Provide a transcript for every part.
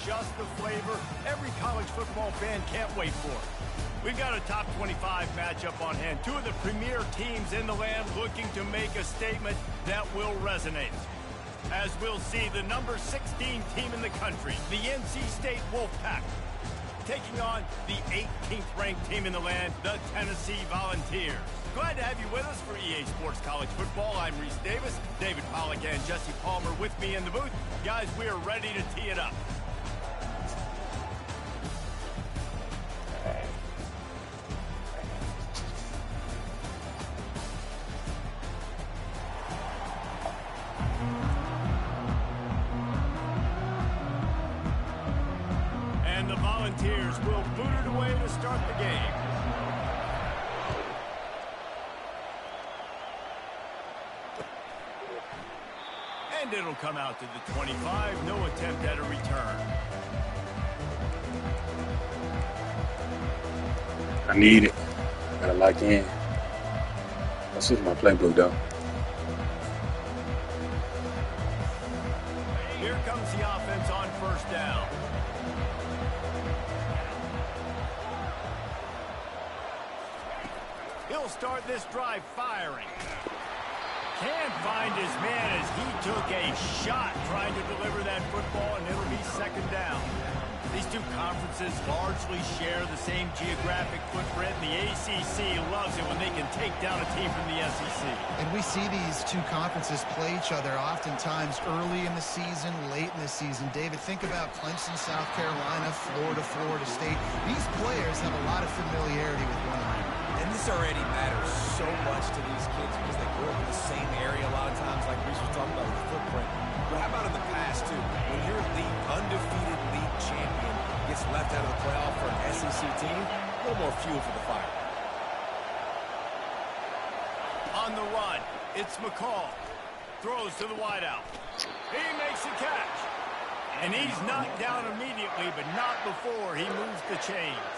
just the flavor every college football fan can't wait for. We've got a top 25 matchup on hand. Two of the premier teams in the land looking to make a statement that will resonate. As we'll see, the number 16 team in the country, the NC State Wolfpack, taking on the 18th ranked team in the land, the Tennessee Volunteers. Glad to have you with us for EA Sports College Football. I'm Reese Davis, David Pollack and Jesse Palmer with me in the booth. Guys, we are ready to tee it up. And the Volunteers will boot it away to start the game. And it'll come out to the 25. No attempt at a return. I need it. Gotta lock in. That's just my playbook, though. Here comes the offense on first down. He'll start this drive firing. Can't find his man as he took a shot trying to deliver that football, and it'll be second down. These two conferences largely share the same geographic footprint. The ACC loves it when they can take down a team from the SEC. And we see these two conferences play each other oftentimes early in the season, late in the season. David, think about Clemson, South Carolina, Florida, Florida State. These players have a lot of familiarity with one another. And this already matters so much to these kids because they grew up in the same area a lot of times, like Reese was talking about with the footprint. But how about in the past, too? When your league, undefeated league champion gets left out of the playoff for an SEC team, a little more fuel for the fire. On the run, it's McCall. Throws to the wideout. He makes the catch. And he's knocked down immediately, but not before he moves the chains.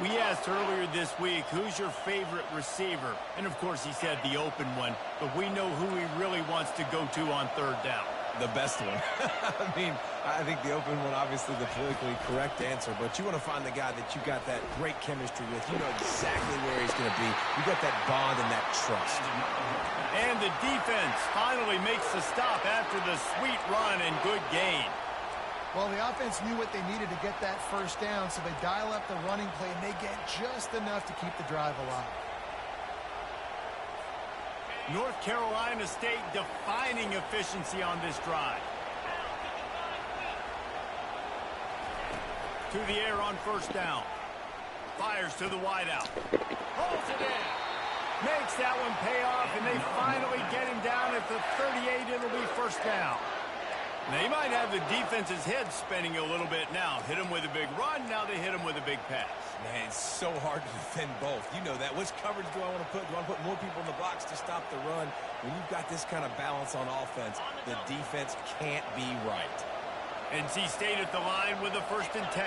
We asked earlier this week, who's your favorite receiver? And, of course, he said the open one. But we know who he really wants to go to on third down. The best one. I mean, I think the open one, obviously the politically correct answer. But you want to find the guy that you got that great chemistry with. You know exactly where he's going to be. You got that bond and that trust. And the defense finally makes the stop after the sweet run and good gain. Well, the offense knew what they needed to get that first down, so they dial up the running play, and they get just enough to keep the drive alive. North Carolina State defining efficiency on this drive. To the air on first down. Fires to the wideout. Holds it in. Makes that one pay off, and they finally get him down at the 38. It'll be first down. Now, you might have the defense's head spinning a little bit now. Hit him with a big run, now they hit him with a big pass. Man, it's so hard to defend both. You know that. Which coverage do I want to put? Do I want to put more people in the box to stop the run? When you've got this kind of balance on offense, the defense can't be right. NC State at the line with a 1st and 10.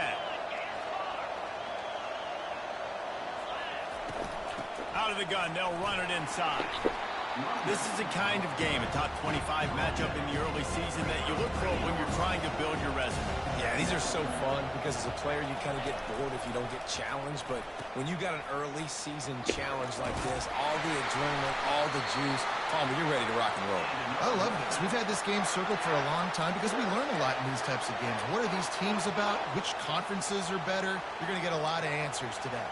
Out of the gun, they'll run it inside. This is the kind of game, a top 25 matchup in the early season that you look for when you're trying to build your resume. Yeah, these are so fun because as a player you kind of get bored if you don't get challenged. But when you got an early season challenge like this, all the adrenaline, all the juice, Palmer, you're ready to rock and roll. I love this. We've had this game circled for a long time because we learn a lot in these types of games. What are these teams about? Which conferences are better? You're going to get a lot of answers today.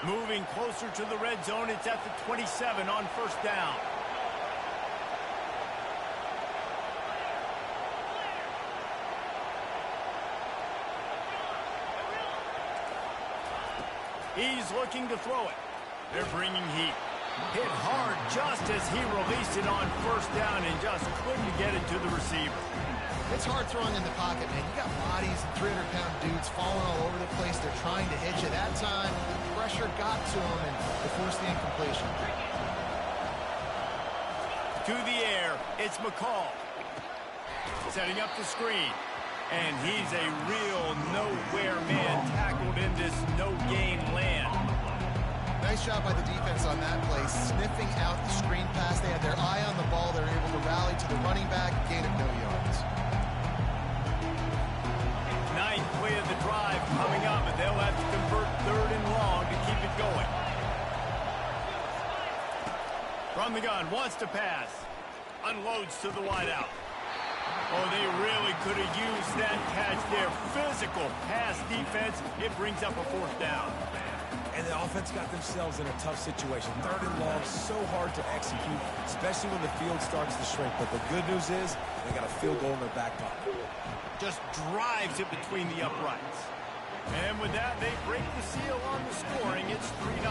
Moving closer to the red zone, it's at the 27 on first down. He's looking to throw it. They're bringing heat. Hit hard just as he released it on first down and just couldn't get it to the receiver. It's hard throwing in the pocket, man. You got bodies and 300-pound dudes falling all over the place. They're trying to hit you. That time, the pressure got to him, and they forced the incompletion. To the air, it's McCall. Setting up the screen. And he's a real nowhere man tackled in this no-gain land. Nice job by the defense on that play, sniffing out the screen pass. They had their eye on the ball. They were able to rally to the running back, gain of no yards. Ninth play of the drive coming up, and they'll have to convert 3rd and long to keep it going. From the gun, wants to pass. Unloads to the wideout. Oh, they really could have used that catch there. Physical pass defense. It brings up a 4th down. And the offense got themselves in a tough situation. 3rd and long, so hard to execute, especially when the field starts to shrink. But the good news is they got a field goal in their back pocket. Just drives it between the uprights. And with that, they break the seal on the scoring. It's 3-0.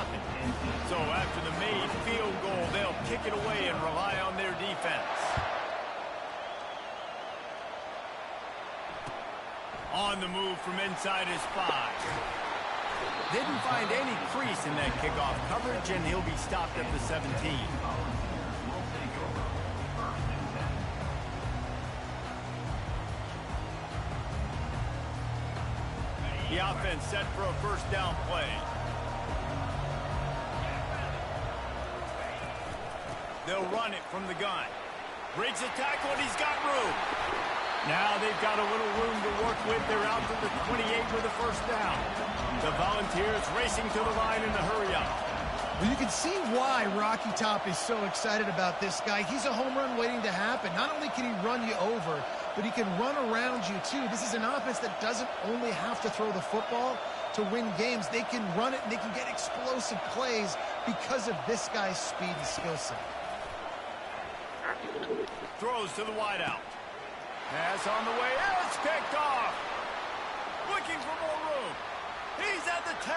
So after the made field goal, they'll kick it away and rely on their defense. On the move from inside his 5. Didn't find any crease in that kickoff coverage, and he'll be stopped at the 17. The offense set for a 1st down play. They'll run it from the gun. Breaks a tackle, and he's got room. Now they've got a little room to work with. They're out to the 28 with a 1st down. The Volunteers racing to the line in the hurry-up. Well, you can see why Rocky Top is so excited about this guy. He's a home run waiting to happen. Not only can he run you over, but he can run around you, too. This is an offense that doesn't only have to throw the football to win games. They can run it, and they can get explosive plays because of this guy's speed and skill set. Throws to the wideout. Pass on the way. It's picked off. Looking for more room. He's at the 10.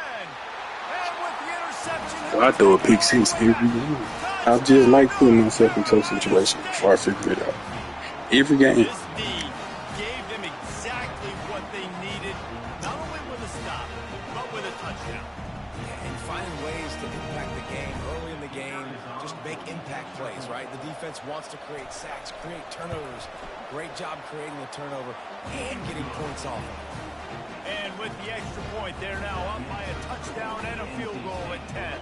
And with the interception... Well, I throw a pick 6 every game. I just like putting myself in tough situations before I figure it out. Every game. This D gave them exactly what they needed, not only with a stop, but with a touchdown. Yeah, and finding ways to impact the game early in the game, just make impact plays, right? The defense wants to create sacks, create turnovers. Great job creating the turnover and getting points off of it. And with the extra point, they're now up by a touchdown and a field goal at 10.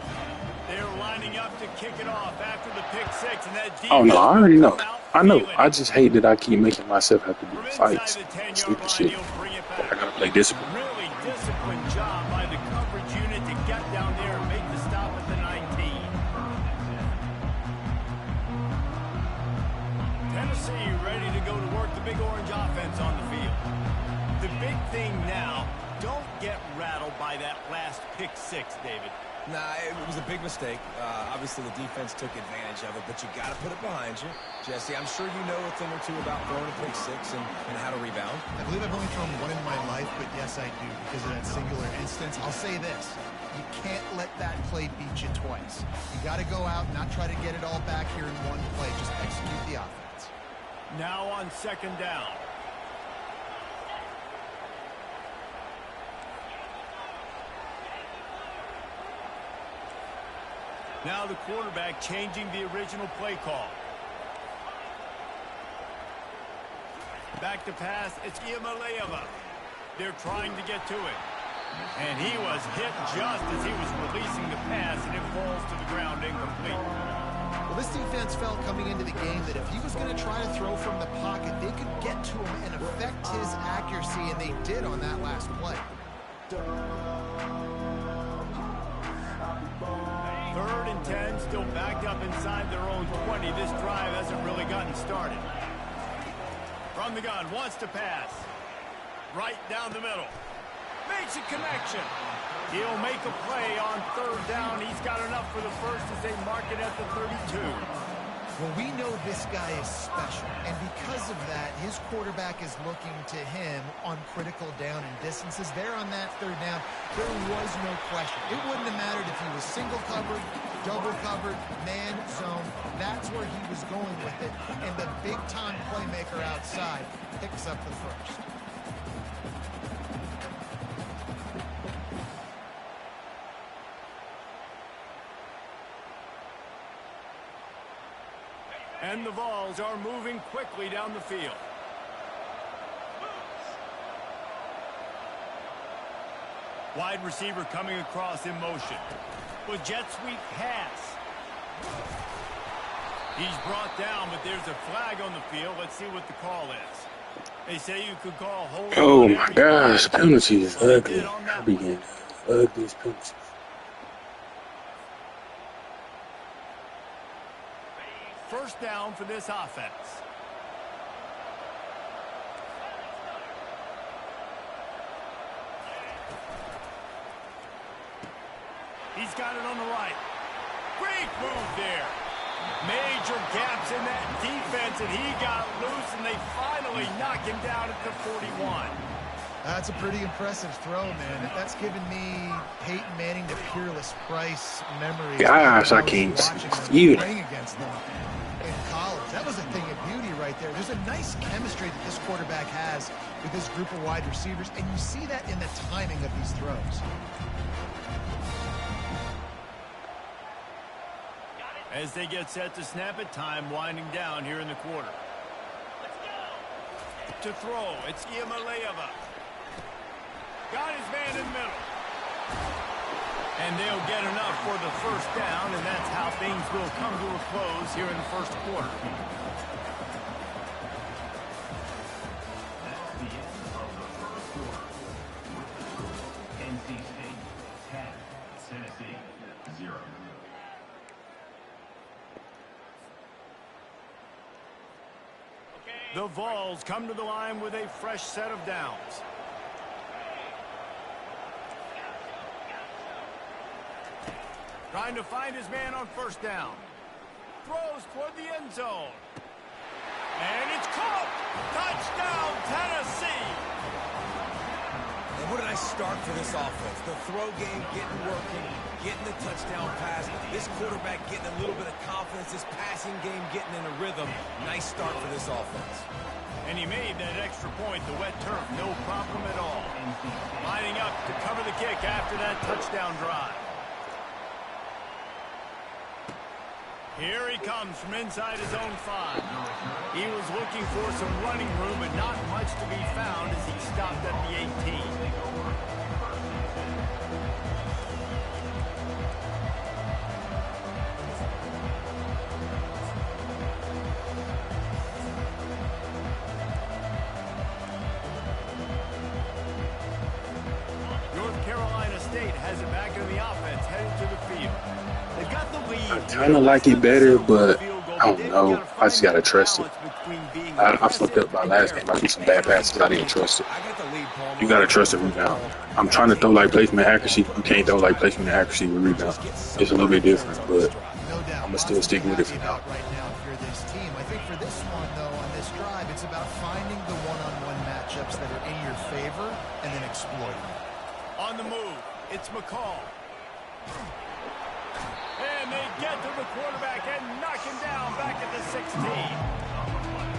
They're lining up to kick it off after the pick 6, and that defense... Oh, no, I already know. I know. I just hate that I keep making myself have to do fights. Stupid shit. I gotta play discipline. Really disciplined job by the coverage unit to get down there and make the stop at the 19. Tennessee ready to go to work the big orange offense on the field. The big thing now, don't get rattled by that last pick 6, David. Nah, it was a big mistake. Obviously, the defense took advantage of it, but you got to put it behind you. Jesse, I'm sure you know a thing or two about throwing a pick 6 and how to rebound. I believe I've only thrown one in my life, but yes, I do, because of that singular instance. I'll say this. You can't let that play beat you twice. You got to go out and not try to get it all back here in one play. Just execute the offense. Now on 2nd down. Now the quarterback changing the original play call. Back to pass, it's Iamaleava. They're trying to get to it. And he was hit just as he was releasing the pass, and it falls to the ground incomplete. Well, this defense felt coming into the game that if he was going to try to throw from the pocket, they could get to him and affect his accuracy, and they did on that last play. 3rd and 10, still backed up inside their own 20. This drive hasn't really gotten started. From the gun, wants to pass. Right down the middle. Makes a connection. He'll make a play on 3rd down. He's got enough for the first as they mark it at the 32. Well, we know this guy is special, and because of that, his quarterback is looking to him on critical down and distances. There on that 3rd down, there was no question. It wouldn't have mattered if he was single covered, double covered, man zone. That's where he was going with it, and the big-time playmaker outside picks up the first. And the Vols are moving quickly down the field. Wide receiver coming across in motion. With jet sweep pass. He's brought down, but there's a flag on the field. Let's see what the call is. They say you could call hold. Oh my gosh, penalty is ugly. I begin ugliest penalty. First down for this offense. He's got it on the right. Great move there. Major gaps in that defense, and he got loose, and they finally knock him down at the 41. That's a pretty impressive throw, man. That's given me Peyton Manning to Peerless Price memories. Gosh, I can't see playing against them in college. That was a thing of beauty right there. There's a nice chemistry that this quarterback has with this group of wide receivers, and you see that in the timing of these throws. As they get set to snap it, time winding down here in the quarter. To throw, it's Iamaleava. Got his man in the middle. And they'll get enough for the first down, and that's how things will come to a close here in the first quarter. That's the end of the first quarter. NC State 10, Tennessee 0. The Vols come to the line with a fresh set of downs. Trying to find his man on first down. Throws toward the end zone. And it's caught! Touchdown, Tennessee! And what did I start for this offense? The throw game getting working, getting the touchdown pass. This quarterback getting a little bit of confidence. This passing game getting in a rhythm. Nice start for this offense. And he made that extra point, the wet turf, no problem at all. Lining up to cover the kick after that touchdown drive. Here he comes from inside his own 5. He was looking for some running room, but not much to be found as he stopped at the 18. North Carolina State has it back in the offense, headed to the field. They've got the lead. I kind of like it better, but I don't know. I just got to trust it. I fucked up my last game. I threw some bad passes. I didn't trust it. You got to trust the rebound. I'm trying to throw like placement accuracy. You can't throw like placement accuracy with rebound. It's a little bit different, but I'm going to still stick with it for now. Right now, if you're this team. I think for this one, though, on this drive, it's about finding the one-on-one matchups that are in your favor and then exploiting them. On the move, it's McCall. And they get to the quarterback and knock him down back at the 16.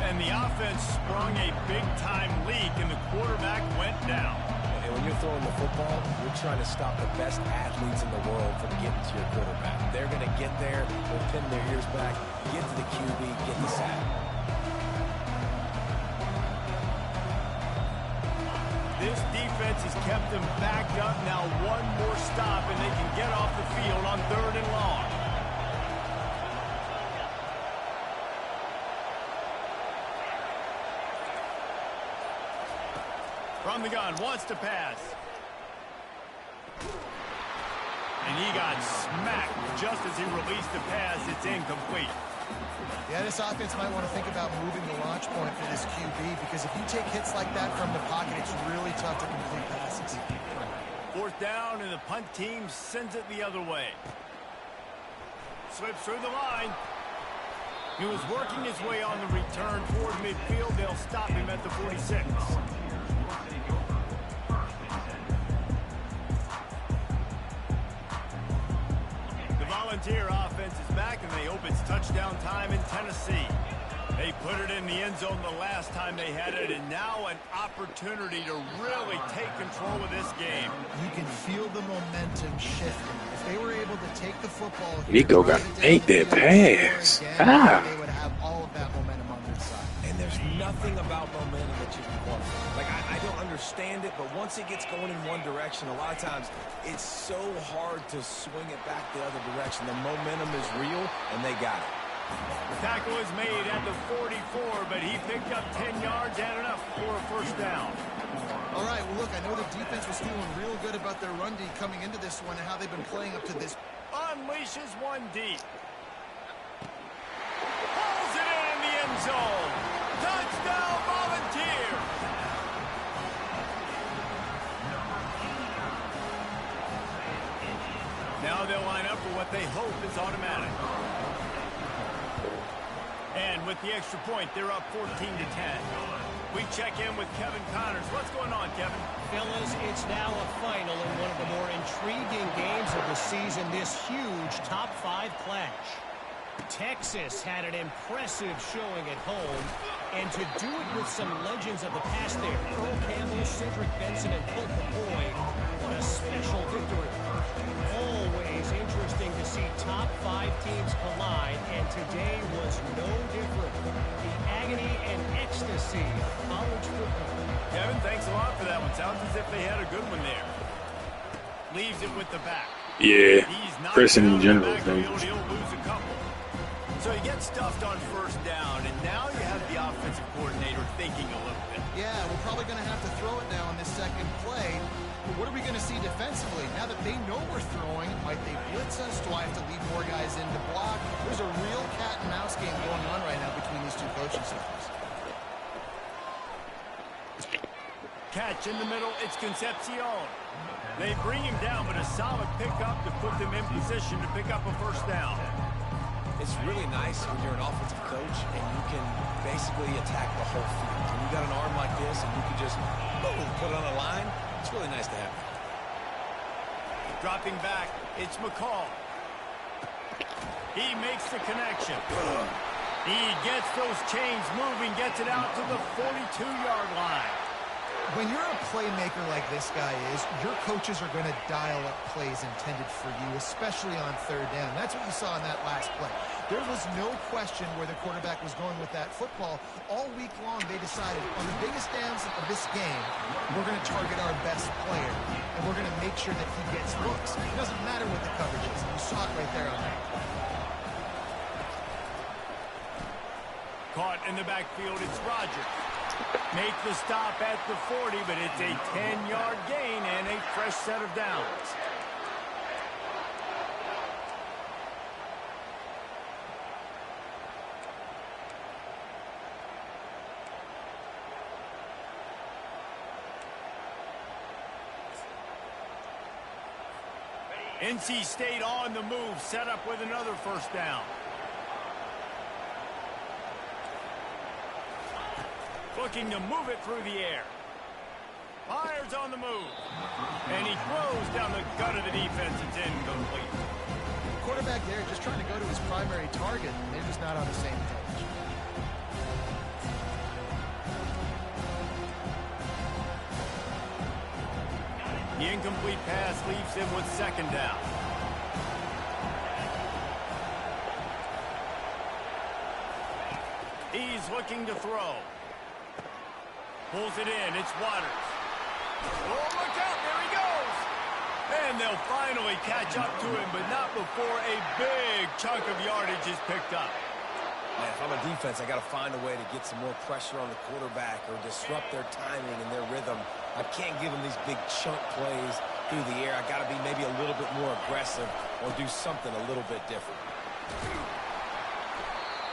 And the offense sprung a big-time leak, and the quarterback went down. And when you're throwing the football, you're trying to stop the best athletes in the world from getting to your quarterback. They're going to get there, they'll pin their ears back, get to the QB, get the sack. This defense has kept them backed up. Now one more stop, and they can get off the field on 3rd and long. From the gun, wants to pass. And he got smacked just as he released the pass. It's incomplete. Yeah, this offense might want to think about moving the launch point for this QB, because if you take hits like that from the pocket, it's really tough to complete passes. 4th down, and the punt team sends it the other way. Slips through the line. He was working his way on the return toward midfield. They'll stop him at the 46. The Volunteer offense is back, and they hope it's touchdown time in Tennessee. They put it in the end zone the last time they had it, and now an opportunity to really take control of this game. You can feel the momentum shifting. If they were able to take the football, Nico got to make that pass. They would have all of that momentum on their side. And there's nothing about momentum that you can quantify. Like, I don't understand it, but once it gets going in one direction, a lot of times it's so hard to swing it back the other direction. The momentum is real, and they got it. The tackle is made at the 44, but he picked up 10 yards and enough for a first down. All right, well, look, I know the defense was feeling real good about their run D coming into this one and how they've been playing up to this. Unleashes one deep. Pulls it in the end zone. Touchdown, Volunteer. Now they'll line up for what they hope is automatic. And with the extra point, they're up 14-10. We check in with Kevin Connors. What's going on, Kevin? Fellas, it's now a final in one of the more intriguing games of the season, this huge top-5 clash. Texas had an impressive showing at home, and to do it with some legends of the past there, Earl Campbell, Cedric Benson, and Colt McCoy, what a special victory. Always interesting to see top-5 teams collide, and today was no different. The agony and ecstasy of college football. Kevin, thanks a lot for that one. Sounds as if they had a good one there. Leaves it with the back. Yeah, pressing in general is He'll dangerous. lose a couple. So he gets stuffed on first down, and now you have the offensive coordinator thinking a little bit. Yeah, we're probably going to have to throw it now in this second play. But what are we going to see defensively? Now that they know we're throwing, might they blitz us? Do I have to leave more guys in to block? There's a real cat and mouse game going on right now between these two coaching staffs. Catch in the middle, it's Concepcion. They bring him down, but a solid pickup to put them in position to pick up a first down. It's really nice when you're an offensive coach and you can basically attack the whole field. When you got an arm like this and you can just boom, put it on a line, it's really nice to have that. Dropping back, it's McCall. He makes the connection. He gets those chains moving, gets it out to the 42-yard line. When you're a playmaker like this guy is, your coaches are going to dial up plays intended for you, especially on third down. That's what you saw in that last play. There was no question where the quarterback was going with that football. All week long, they decided on the biggest downs of this game, we're going to target our best player, and we're going to make sure that he gets looks. It doesn't matter what the coverage is. You saw it right there on that play. Caught in the backfield, it's Rogers. Make the stop at the 40, but it's a 10-yard gain and a fresh set of downs. NC State on the move, set up with another first down. Looking to move it through the air. Fires on the move. And he throws down the gut of the defense. It's incomplete. Quarterback there just trying to go to his primary target, and they're just not on the same page. The incomplete pass leaves him with second down. He's looking to throw. Pulls it in. It's Waters. Oh, look out. There he goes. And they'll finally catch up to him, but not before a big chunk of yardage is picked up. Man, if I'm a defense, I got to find a way to get some more pressure on the quarterback or disrupt their timing and their rhythm. I can't give them these big chunk plays through the air. I got to be maybe a little bit more aggressive or do something a little bit different.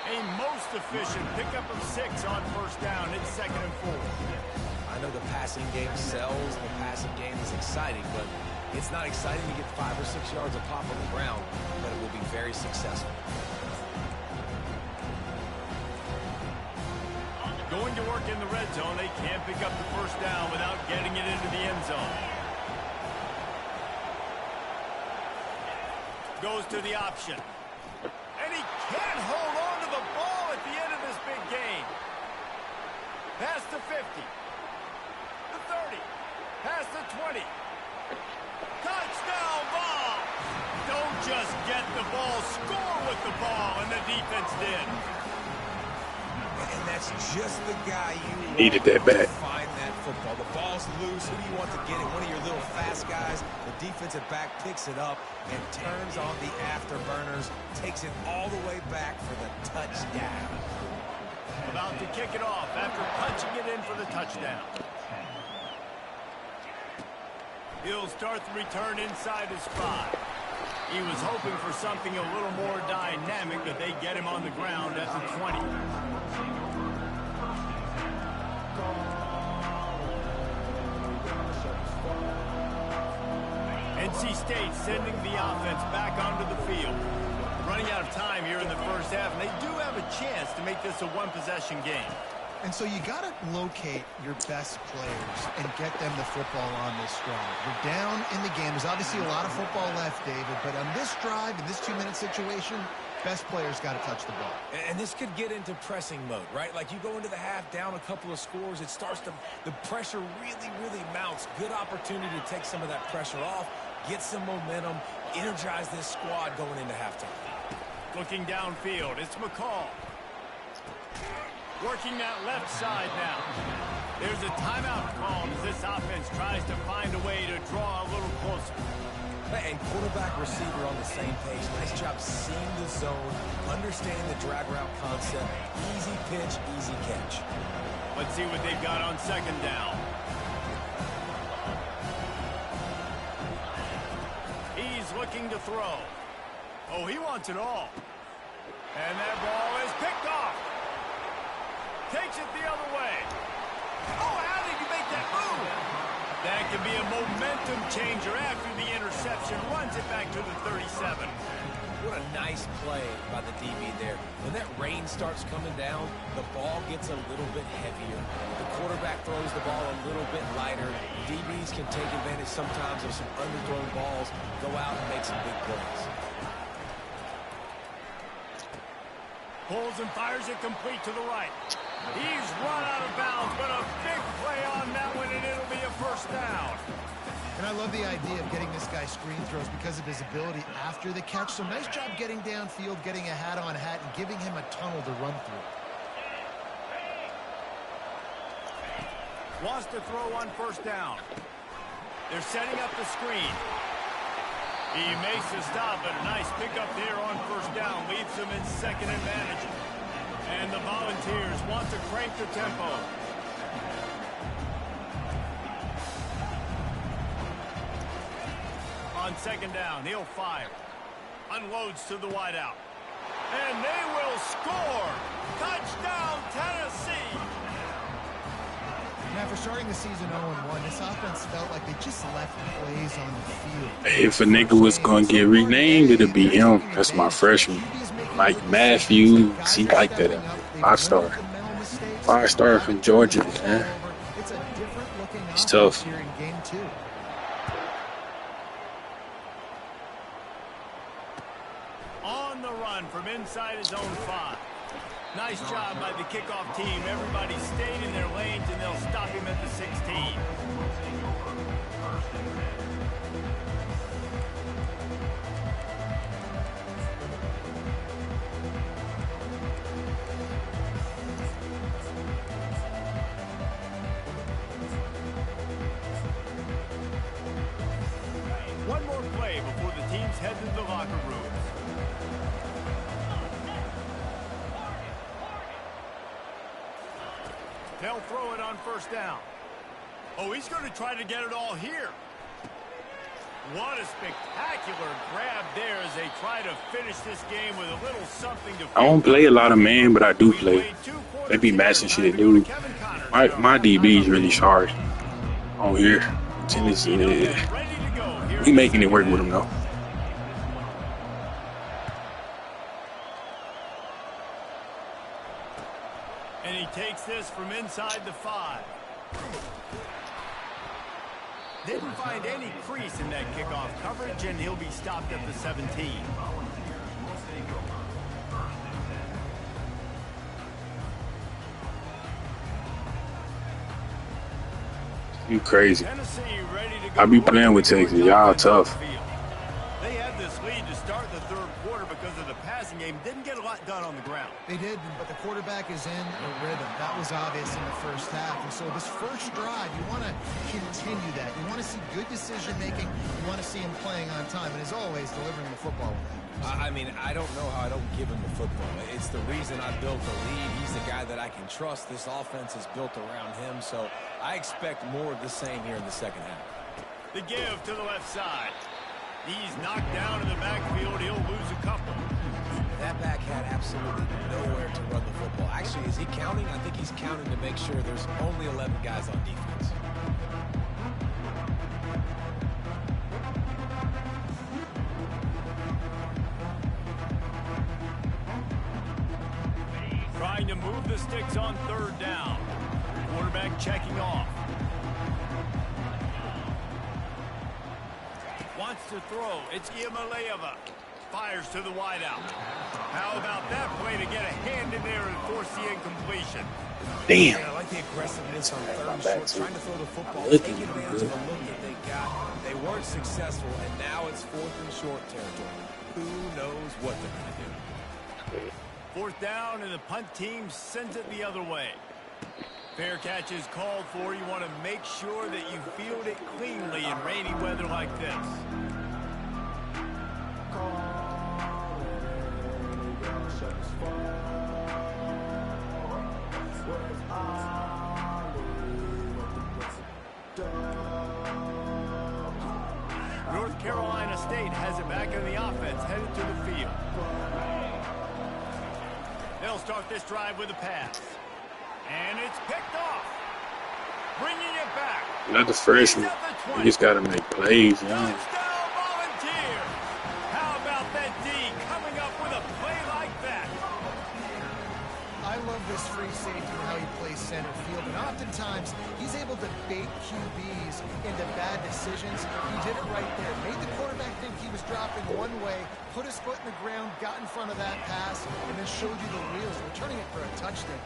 A most efficient pickup of 6 on first down. It's 2nd and 4. I know the passing game sells and the passing game is exciting, but it's not exciting to get 5 or 6 yards of pop on the ground, but it will be very successful. Going to work in the red zone. They can't pick up the first down without getting it into the end zone. Goes to the option. And he can't hold on to the ball at the end of this big game. Past the 50. The 30. Past the 20. Touchdown ball. Don't just get the ball. Score with the ball. And the defense did. And that's just the guy you Needed that want to back. find that football. The ball's loose. Who do you want to get it? One of your little fast guys. The defensive back picks it up and turns on the afterburners, takes it all the way back for the touchdown. About to kick it off after punching it in for the touchdown. He'll start the return inside his 5. He was hoping for something a little more dynamic, but they get him on the ground at the 20. NC State sending the offense back onto the field. Running out of time here in the first half, and they do have a chance to make this a one-possession game. And so you got to locate your best players and get them the football on this drive. You're down in the game. There's obviously a lot of football left, David, but on this drive, in this 2-minute situation, best players got to touch the ball. And this could get into pressing mode, right? Like you go into the half down a couple of scores, it starts to, the pressure really mounts. Good opportunity to take some of that pressure off, get some momentum, energize this squad going into halftime. Looking downfield, it's McCall. Working that left side now. There's a timeout called as this offense tries to find a way to draw a little closer. And quarterback receiver on the same page. Nice job seeing the zone, understanding the drag route concept. Easy pitch, easy catch. Let's see what they've got on second down. He's looking to throw. Oh, he wants it all. And that ball is picked off. Takes it the other way. Oh, how did you make that move? That could be a momentum changer after the interception. Runs it back to the 37. What a nice play by the DB there. When that rain starts coming down, the ball gets a little bit heavier. The quarterback throws the ball a little bit lighter. DBs can take advantage sometimes of some underthrown balls, go out and make some big plays. Pulls and fires it complete to the right. He's run out of bounds, but a big play on that one, and it'll be a first down. And I love the idea of getting this guy screen throws because of his ability after the catch. So nice job getting downfield, getting a hat-on-hat, and giving him a tunnel to run through. Wants to throw on first down. They're setting up the screen. He makes the stop, but a nice pickup there on first down. Leaves them in second and manageable. And the Volunteers want to crank the tempo. On second down, he'll fire. Unloads to the wideout. And they will score! Touchdown, Tennessee! Now, for starting the season 0-1, this offense felt like they just left plays on the field. If a nigga was going to get renamed, it'd be him. That's my freshman. Mike Matthews, he like that. 5-star. 5-star from Georgia, man. It's tough. On the run from inside his own 5. Nice job by the kickoff team. Everybody stayed in their lanes, and they'll stop him at the 16. One more play before the teams head to the locker room. They'll throw it on first down. Oh, he's going to try to get it all here. What a spectacular grab there as they try to finish this game with a little something to... I don't play a lot of man, but I do play. They be matching shit, dude. My DB is really sorry. On here. Tennessee. We making it work with him, though. And he takes this from inside the 5. Didn't find any crease in that kickoff coverage, and he'll be stopped at the 17. You crazy. I be playing with Texas. Y'all tough. They had this lead to start the third third quarter because of the passing game. Didn't get a lot done on the ground. They did, but the quarterback is in a rhythm. That was obvious in the first half. And so this first drive, you want to continue that. You want to see good decision-making. You want to see him playing on time. And as always, delivering the football when it happens. I mean, I don't know how I don't give him the football. It's the reason I built the lead. He's the guy that I can trust. This offense is built around him, so I expect more of the same here in the second half. The give to the left side. He's knocked down in the backfield. He'll lose a couple. That back had absolutely nowhere to run the football. Actually, is he counting? I think he's counting to make sure there's only 11 guys on defense. Trying to move the sticks on third down. Quarterback checking off. Wants to throw. It's Iamaleava. Fires to the wideout. How about that play to get a hand in there and force the incompletion? Damn. Yeah, I like the aggressiveness on third and short, trying to throw the football, Looking taking advantage of a look that they got. They weren't successful, and now it's fourth and short territory. Who knows what they're going to do? Fourth down, and the punt team sends it the other way. Fair catch is called for. You want to make sure that you field it cleanly in rainy weather like this. North Carolina State has it back in the offense, headed to the field. They'll start this drive with a pass. And it's picked off. Bringing it back. Another freshman. He just got to make plays, man. Touchdown Volunteer. How about that D coming up with a play like that? I love this free safety and how he plays center field. And oftentimes, he's able to bait QBs into bad decisions. He did it right there. Made the quarterback think he was dropping one way, put his foot in the ground, got in front of that pass, and then showed you the wheels, returning it for a touchdown.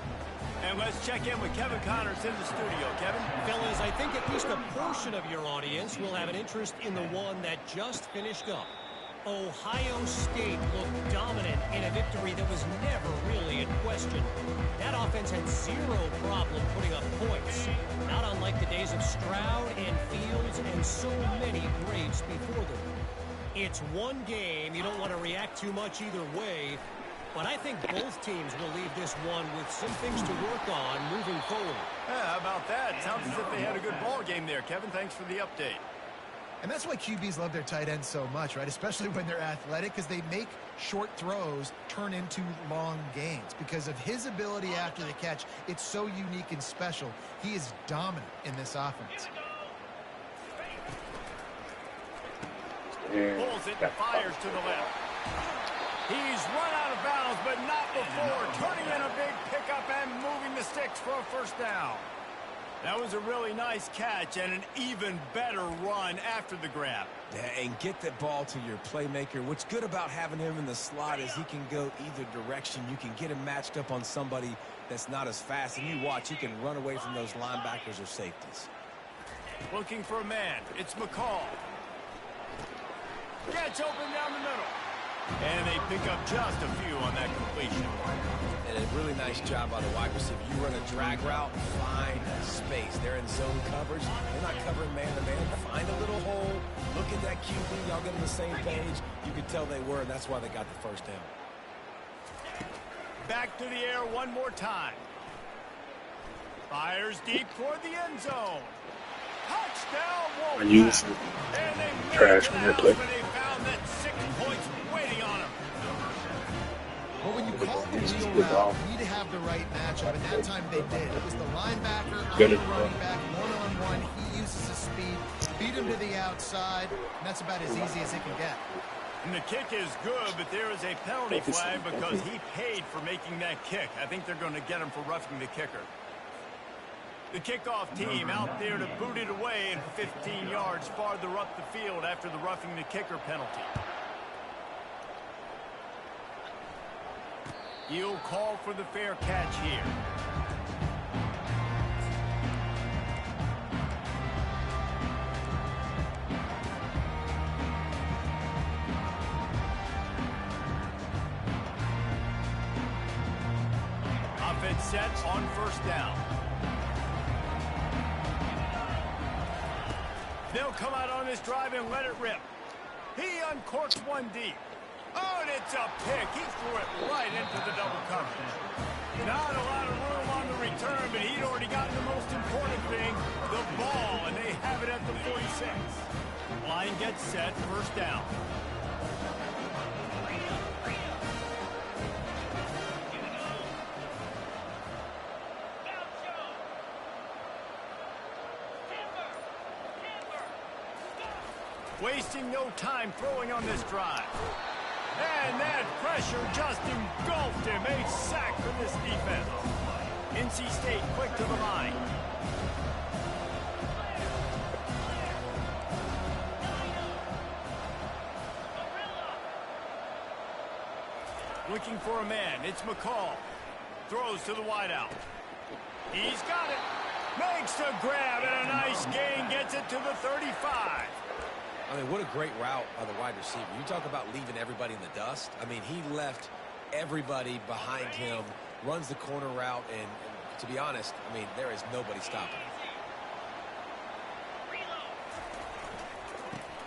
And let's check in with Kevin Connors in the studio. Kevin? Fellas, I think at least a portion of your audience will have an interest in the one that just finished up. Ohio State looked dominant in a victory that was never really in question. That offense had zero problem putting up points, not unlike the days of Stroud and Fields and so many greats before them. It's one game. You don't want to react too much either way. But I think both teams will leave this one with some things to work on moving forward. Yeah, how about that? Sounds as if they had a good ball game there, Kevin. Thanks for the update. And that's why QBs love their tight ends so much, right? Especially when they're athletic, because they make short throws turn into long gains. Because of his ability after the catch, it's so unique and special. He is dominant in this offense. Pulls it and fires to the left. He's run out of bounds, but not before turning in a big pickup and moving the sticks for a first down. That was a really nice catch and an even better run after the grab. Yeah, and get that ball to your playmaker. What's good about having him in the slot is he can go either direction. You can get him matched up on somebody that's not as fast, and you watch, he can run away from those linebackers or safeties. Looking for a man. It's McCall. Gets open down the middle. And they pick up just a few on that completion. And a really nice job by the wide receiver. You run a drag route, find space. They're in zone coverage. They're not covering man-to-man. Find a little hole. Look at that QB. Y'all get on the same page. You could tell they were, and that's why they got the first down. Back to the air one more time. Fires deep toward the end zone. Touchdown, Wolfpack. I use trash when they play. They found that 6 points waiting on him. But when you call the wheel route, you need to have the right matchup, and that time they did. It was the linebacker on the running back, one-on-one. He uses his speed, beat him to the outside, and that's about as easy as it can get. And the kick is good, but there is a penalty flag because he paid for making that kick. I think they're going to get him for roughing the kicker. The kickoff team out there to boot it away and 15 yards farther up the field after the roughing the kicker penalty. He'll call for the fair catch here. set on first down. They'll come out on this drive and let it rip. He uncorks one deep. Oh, and it's a pick. He threw it right into the double coverage. Not a lot of room on the return, but he'd already gotten the most important thing, the ball, and they have it at the 46. Line gets set, first down. Wasting no time throwing on this drive. And that pressure just engulfed him. A sack for this defense. NC State quick to the line. Looking for a man. It's McCall. Throws to the wideout. He's got it. Makes the grab and a nice gain. Gets it to the 35. I mean, what a great route by the wide receiver. You talk about leaving everybody in the dust. I mean, he left everybody behind him, runs the corner route, and to be honest, I mean, there is nobody stopping him.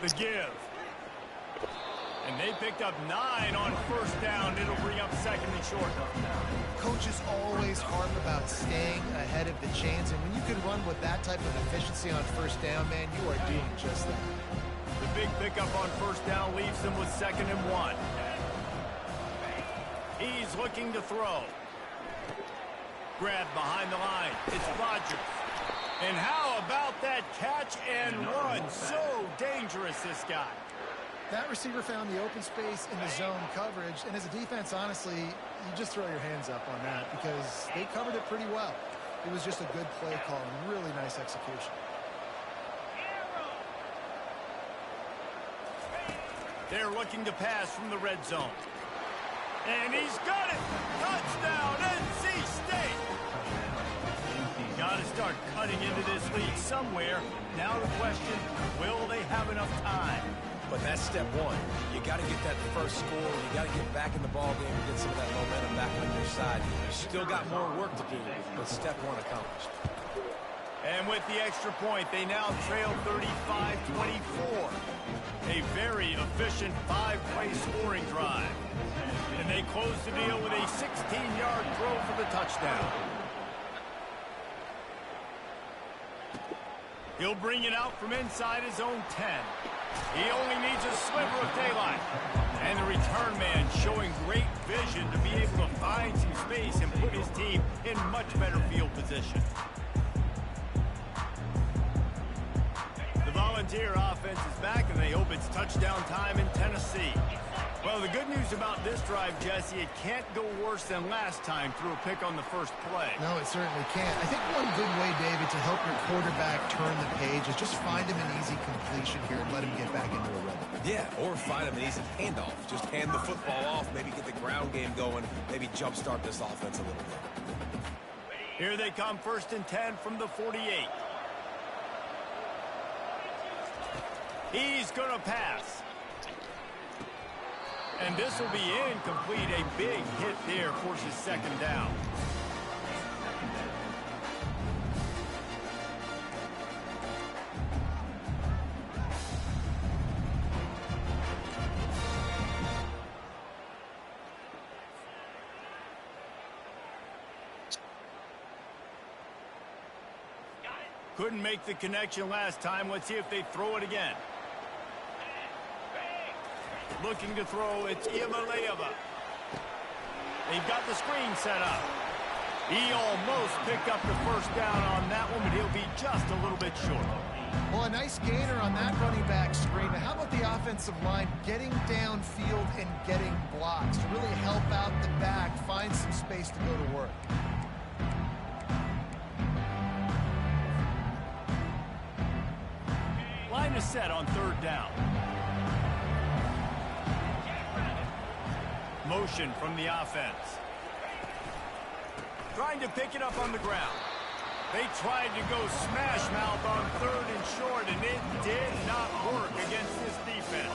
The give. And they picked up 9 on first down. It'll bring up second and short. Coaches always harp about staying ahead of the chains, and when you can run with that type of efficiency on first down, man, you are doing just that. The big pickup on first down leaves them with 2nd and 1. He's looking to throw. Grab behind the line. It's Rodgers. And how about that catch and run? So dangerous, this guy. That receiver found the open space in the zone coverage, and as a defense, honestly, you just throw your hands up on that because they covered it pretty well. It was just a good play call and really nice execution. They're looking to pass from the red zone. And he's got it! Touchdown, NC State! Got to start cutting into this lead somewhere. Now the question, will they have enough time? But that's step one. You got to get that first score. You got to get back in the ball game and get some of that momentum back on your side. You still got more work to do, but step one accomplished. And with the extra point, they now trail 35-24. A very efficient 5-play scoring drive. And they close the deal with a 16-yard throw for the touchdown. He'll bring it out from inside his own 10. He only needs a sliver of daylight. And the return man showing great vision to be able to find some space and put his team in much better field position. The Volunteer offense is back, and they hope it's touchdown time in Tennessee. Well, the good news about this drive, Jesse, it can't go worse than last time through a pick on the first play. No, it certainly can't. I think one good way, David, to help your quarterback turn the page is just find him an easy completion here and let him get back into a rhythm. Yeah, or find him an easy handoff. Just hand the football off, maybe get the ground game going, maybe jumpstart this offense a little bit. Here they come, 1st and 10 from the 48. He's going to pass. And this will be incomplete. A big hit there forces 2nd down. Couldn't make the connection last time. Let's see if they throw it again. Looking to throw, it's Iamaleava. They've got the screen set up. He almost picked up the first down on that one, but he'll be just a little bit short. Well, a nice gainer on that running back screen. Now, how about the offensive line getting downfield and getting blocks to really help out the back, find some space to go to work? Line is set on 3rd down. Motion from the offense. Trying to pick it up on the ground. They tried to go smash mouth on 3rd and short, and it did not work against this defense.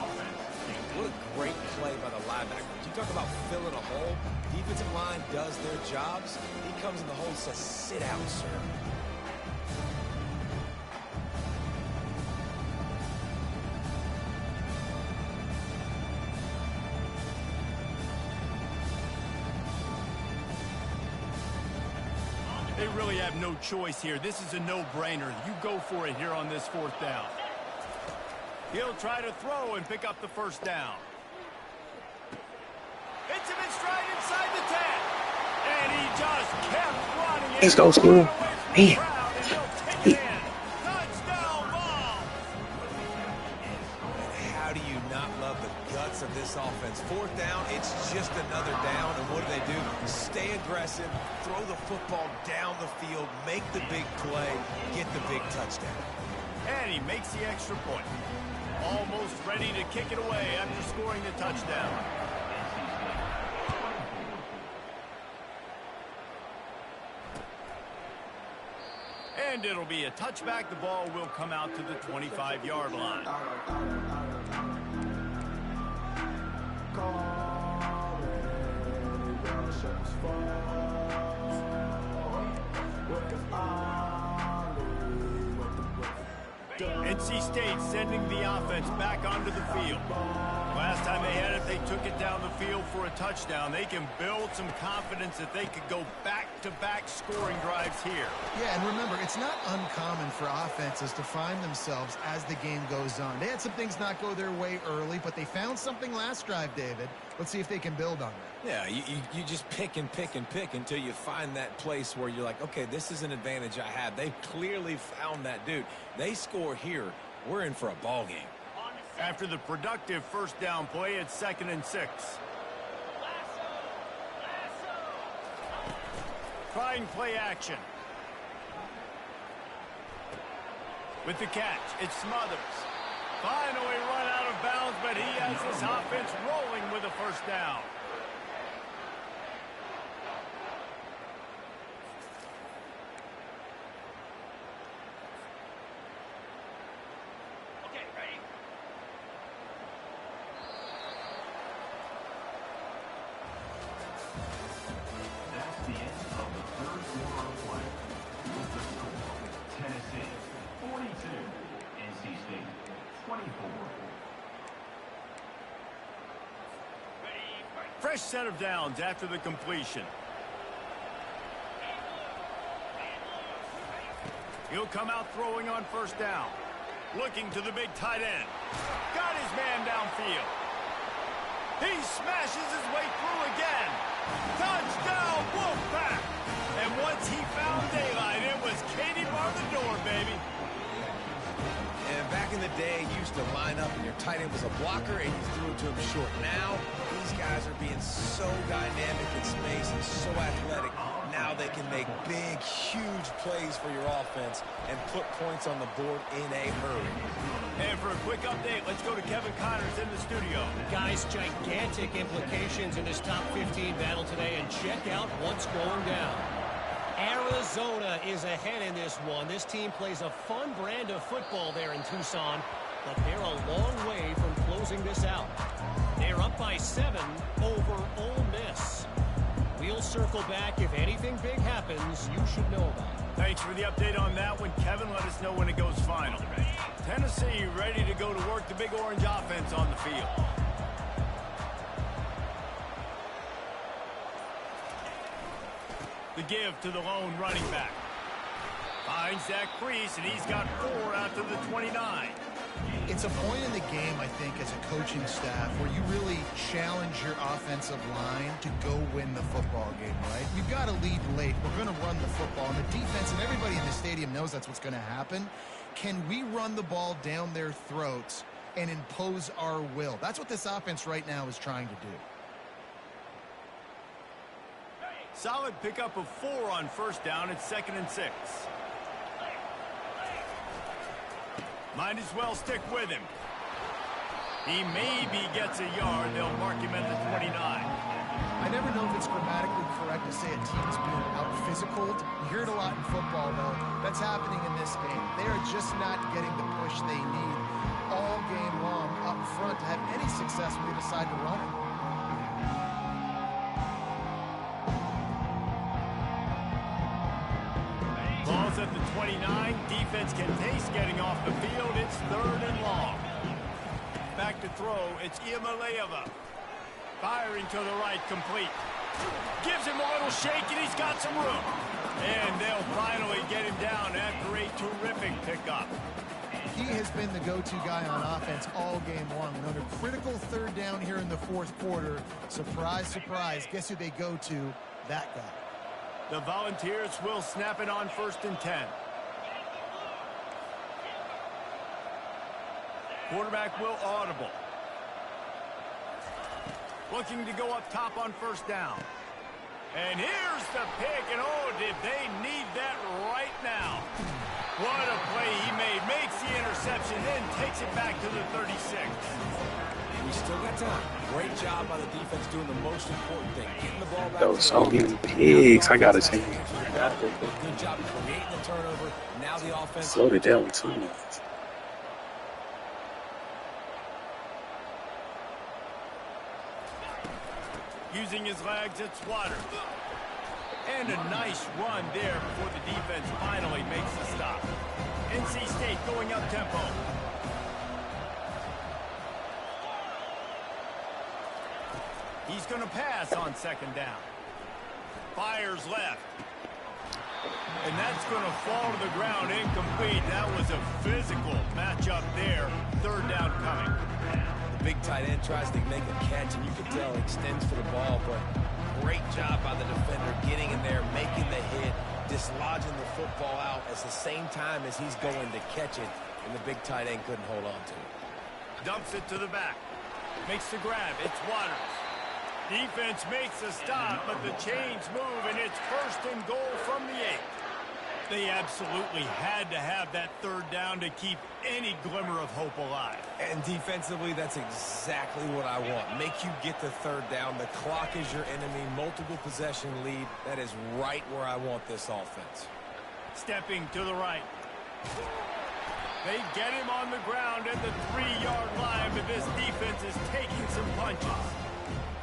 What a great play by the linebacker. You talk about filling a hole. Defensive line does their jobs. He comes in the hole and says, sit out, sir. They really have no choice here. This is a no-brainer. You go for it here on this fourth down. He'll try to throw and pick up the first down. Hits him in stride inside the 10. And he just kept running. Let's go, school. Man. Touchdown ball. How do you not love the guts of this offense? Fourth down, it's just another down. And what do? Stay aggressive, throw the football down the field, make the big play, get the big touchdown. And he makes the extra point. Almost ready to kick it away after scoring the touchdown. And it'll be a touchback. The ball will come out to the 25-yard line. NC State sending the offense back onto the field. Last time they had it, they took it down the field for a touchdown. They can build some confidence that they could go back-to-back scoring drives here. Yeah, and remember, it's not uncommon for offenses to find themselves as the game goes on. They had some things not go their way early, but they found something last drive, David. Let's see if they can build on that. Yeah, you just pick and pick and pick until you find that place where you're like, okay, this is an advantage I have. They clearly found that dude. They score here, we're in for a ball game. After the productive first down play, it's 2nd and 6. Trying play action. With the catch, it's Smothers. Finally run out of bounds, but he has his offense rolling with a first down. That's the end of the third quarter of play. With the score, Tennessee 42, NC State 24. Fresh set of downs after the completion. He'll come out throwing on first down. Looking to the big tight end. Got his man downfield. He smashes his way through again. Touchdown, Wolfpack! And once he found daylight, it was Katie bar the door, baby. And back in the day, you used to line up and your tight end was a blocker and you threw it to him short. Now, these guys are being so dynamic in space and so athletic. Now they can make big, huge plays for your offense and put points on the board in a hurry. And for a quick update, let's go to Kevin Connors in the studio. Guys, gigantic implications in this top 15 battle today, and check out what's going down. Arizona is ahead in this one. This team plays a fun brand of football there in Tucson, but they're a long way from closing this out. They're up by 7 over Ole Miss. We'll circle back. If anything big happens, you should know about it. Thanks for the update on that one, Kevin. Let us know when it goes final. Tennessee ready to go to work the Big Orange offense on the field. The give to the lone running back. Finds that crease, and he's got 4 out to the 29. It's a point in the game, I think, as a coaching staff where you really challenge your offensive line to go win the football game, right? You've got to lead late. We're going to run the football. And the defense and everybody in the stadium knows that's what's going to happen. Can we run the ball down their throats and impose our will? That's what this offense right now is trying to do. Solid pickup of 4 on first down. It's 2nd and 6. Might as well stick with him. He maybe gets a yard. They'll mark him at the 29. I never know if it's grammatically correct to say a team's being out-physicaled. You hear it a lot in football, though. That's happening in this game. They are just not getting the push they need all game long up front to have any success when they decide to run it. at the 29. Defense can taste getting off the field. It's 3rd and long. Back to throw. It's Ncaa. Firing to the right, complete. Gives him a little shake, and he's got some room. And they'll finally get him down after a terrific pickup. He has been the go-to guy on offense all game long. Another critical 3rd down here in the 4th quarter. Surprise, surprise. Guess who they go to? That guy. The Volunteers will snap it on 1st and 10. Quarterback will audible. Looking to go up top on 1st down. And here's the pick, and oh, did they need that right now. What a play he made. Makes the interception, then takes it back to the 36. We still got time. Great job by the defense doing the most important thing. Getting the ball back. Those so many pigs. I got to take it. Good job creating the turnover. Now the offense. Slowed it down too much. Using his legs, it's Waters. And a nice run there before the defense finally makes the stop. NC State going up tempo. He's going to pass on 2nd down. Fires left. And that's going to fall to the ground incomplete. That was a physical matchup there. 3rd down coming. The big tight end tries to make a catch, and you can tell he extends for the ball, but great job by the defender getting in there, making the hit, dislodging the football out at the same time as he's going to catch it, and the big tight end couldn't hold on to it. Dumps it to the back. Makes the grab. It's Waters. Defense makes a stop, but the chains move, and it's 1st and goal from the 8. They absolutely had to have that 3rd down to keep any glimmer of hope alive. And defensively, that's exactly what I want. Make you get the 3rd down. The clock is your enemy. Multiple possession lead. That is right where I want this offense. Stepping to the right. They get him on the ground at the 3-yard line, but this defense is taking some punches.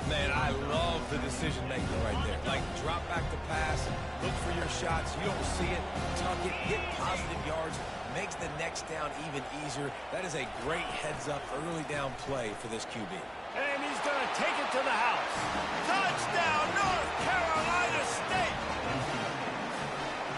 Man, I love the decision-making right there. Like, drop back to pass, look for your shots. You don't see it, tuck it, get positive yards, makes the next down even easier. That is a great heads-up, early down play for this QB. And he's going to take it to the house. Touchdown, North Carolina State!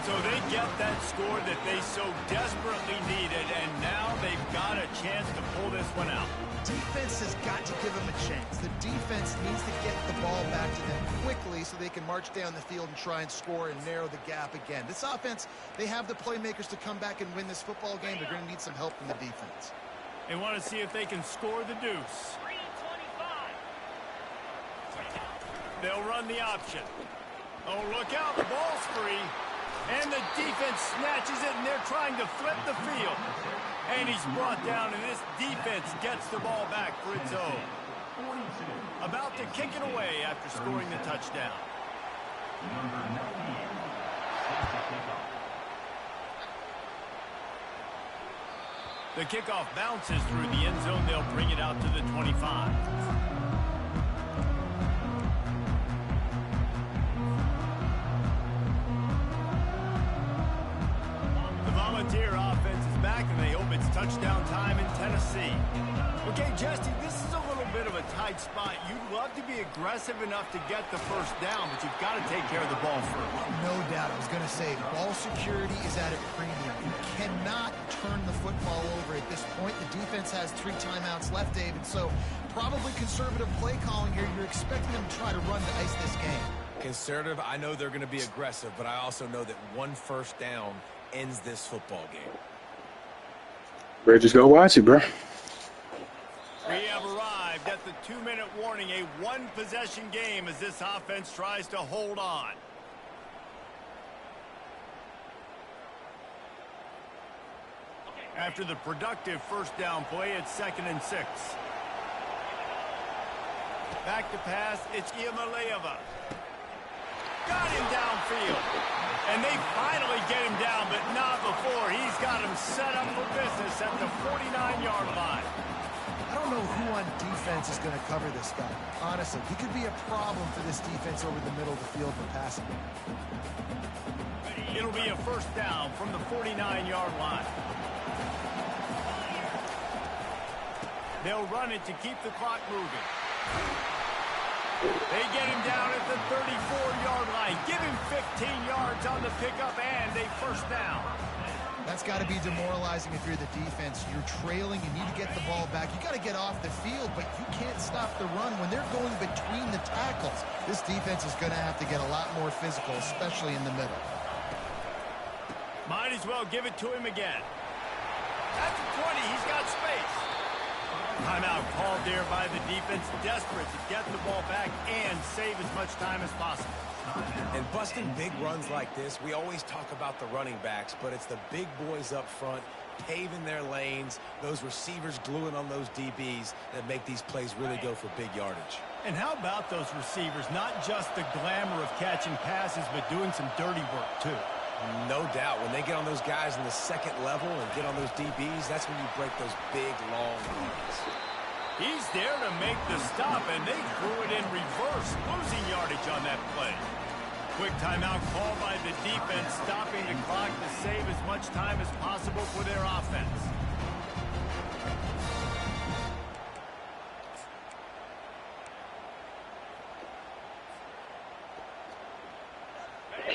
So they get that score that they so desperately needed, and now they've got a chance to pull this one out. Defense has got to give them a chance. The defense needs to get the ball back to them quickly so they can march down the field and try and score and narrow the gap again. This offense, they have the playmakers to come back and win this football game. They're going to need some help from the defense. They want to see if they can score the deuce. They'll run the option. Oh, look out, the ball's free. And the defense snatches it, and they're trying to flip the field. And he's brought down, and this defense gets the ball back for its own. About to kick it away after scoring the touchdown. The kickoff bounces through the end zone. They'll bring it out to the 25. Volunteer offense is back, and they hope it's touchdown time in Tennessee. Okay, Jesse, this is a little bit of a tight spot. You'd love to be aggressive enough to get the 1st down, but you've got to take care of the ball first. No doubt. I was going to say, ball security is at a premium. You cannot turn the football over at this point. The defense has 3 timeouts left, David, so probably conservative play calling here. You're expecting them to try to run to ice this game. Conservative, I know they're going to be aggressive, but I also know that 1 1st down ends this football game. Bro, just go watch it, bro. We have arrived at the 2-minute warning, a 1-possession game as this offense tries to hold on. After the productive 1st down play, it's 2nd and 6. Back to pass, it's Ncaa. Got him downfield. And they finally get him down, but not before. He's got him set up for business at the 49-yard line. I don't don't know who on defense is going to cover this guy. Honestly, he could be a problem for this defense over the middle of the field for passing. It'll be a first down from the 49-yard line. They'll run it to keep the clock moving. They get him down at the 34-yard line. Give him 15 yards on the pickup and a first down. That's got to be demoralizing if you're the defense. You're trailing. You need to get the ball back. You got to get off the field, but you can't stop the run when they're going between the tackles. This defense is going to have to get a lot more physical, especially in the middle. Might as well give it to him again. At the 20, he's got space. Timeout called there by the defense, desperate to get the ball back and save as much time as possible. And busting big runs like this, we always talk about the running backs, but it's the big boys up front, paving their lanes, those receivers gluing on those DBs that make these plays really go for big yardage. And how about those receivers? Not just the glamour of catching passes, but doing some dirty work, too. No doubt. When they get on those guys in the second level and get on those DBs, that's when you break those big, long runs. He's there to make the stop, and they threw it in reverse, losing yardage on that play. Quick timeout called by the defense, stopping the clock to save as much time as possible for their offense.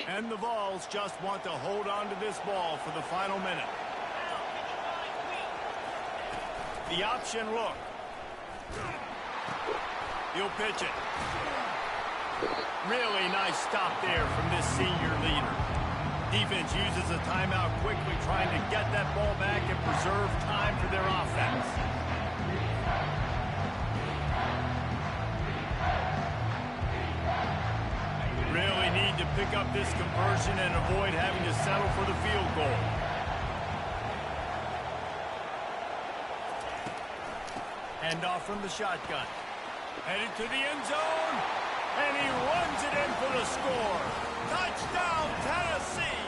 And the Vols just want to hold on to this ball for the final minute. The option look. He'll pitch it. Really nice stop there from this senior leader. Defense uses a timeout quickly, trying to get that ball back and preserve time for their offense. Really need to pick up this conversion and avoid having to settle for the field goal. Hand off from the shotgun. Headed to the end zone. And he runs it in for the score. Touchdown, Tennessee!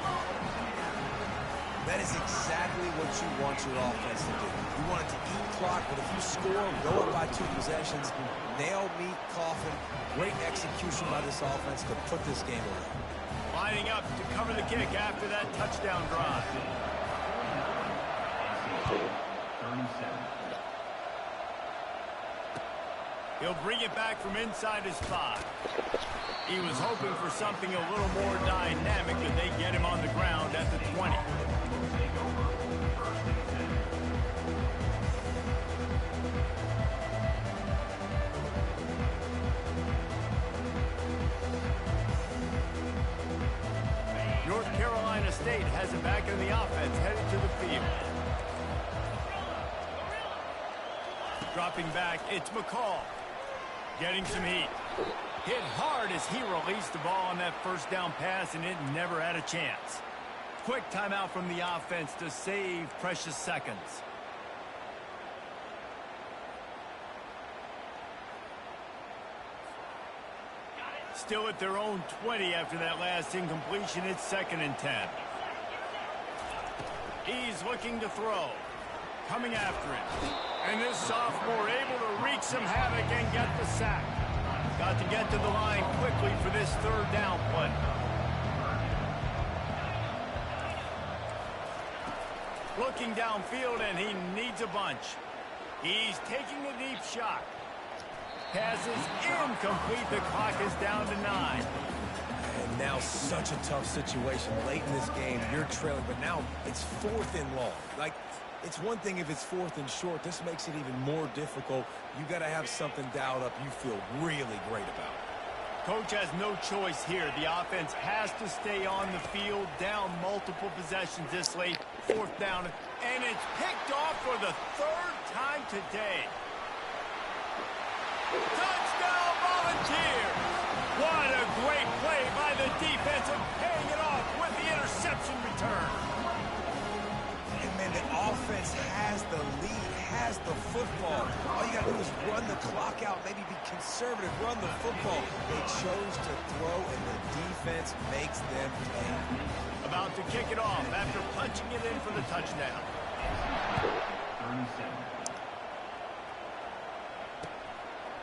That is exactly what you want your offense to do. You want it to eat clock, but if you score, go up by 2 possessions, nail, meet, coffin. Great execution by this offense to put this game away. Lining up to cover the kick after that touchdown drive. 37. He'll bring it back from inside his 5. He was hoping for something a little more dynamic, but they get him on the ground at the 20. North Carolina State has it back in the offense, headed to the field. Dropping back, it's McCall. Getting some heat. Hit hard as he released the ball on that first down pass, and it never had a chance. Quick timeout from the offense to save precious seconds. Still at their own 20 after that last incompletion. It's 2nd and 10. He's looking to throw. Coming after it. And this sophomore able to wreak some havoc and get the sack. Got to get to the line quickly for this 3rd down play. Looking downfield, and he needs a bunch. He's taking a deep shot. Passes incomplete. The clock is down to 9. And now such a tough situation late in this game. You're trailing, but now it's 4th and long. Like, it's one thing if it's 4th and short. This makes it even more difficult. You got to have something dialed up you feel really great about. Coach has no choice here. The offense has to stay on the field, down multiple possessions this late. 4th down, and it's picked off for the 3rd time today. Touchdown, Volunteers! What a great play by the defense, and paying it off with the interception return. And man, the offense has the lead, has the football. All you got to do is run the clock out, maybe be conservative, run the football. They chose to throw, and the defense makes them pay. About to kick it off after punching it in for the touchdown. 37.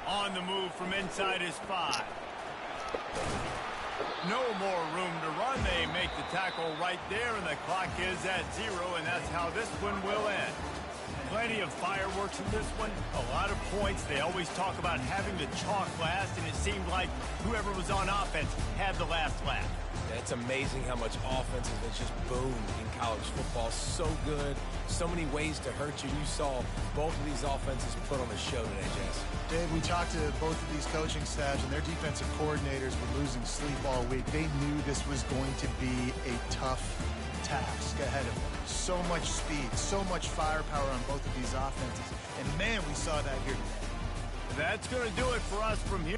On the move from inside his 5. No more room to run. They make the tackle right there, and the clock is at 0, and that's how this one will end. Plenty of fireworks in this one, a lot of points. They always talk about having the chalk last, and it seemed like whoever was on offense had the last laugh. Yeah, it's amazing how much offense has just boomed in college football. So good, so many ways to hurt you. You saw both of these offenses put on a show today, Jess. Dave, we talked to both of these coaching staffs, and their defensive coordinators were losing sleep all week. They knew this was going to be a tough task ahead of them. So much speed, so much firepower on both of these offenses. And, man, we saw that here today. That's going to do it for us from here.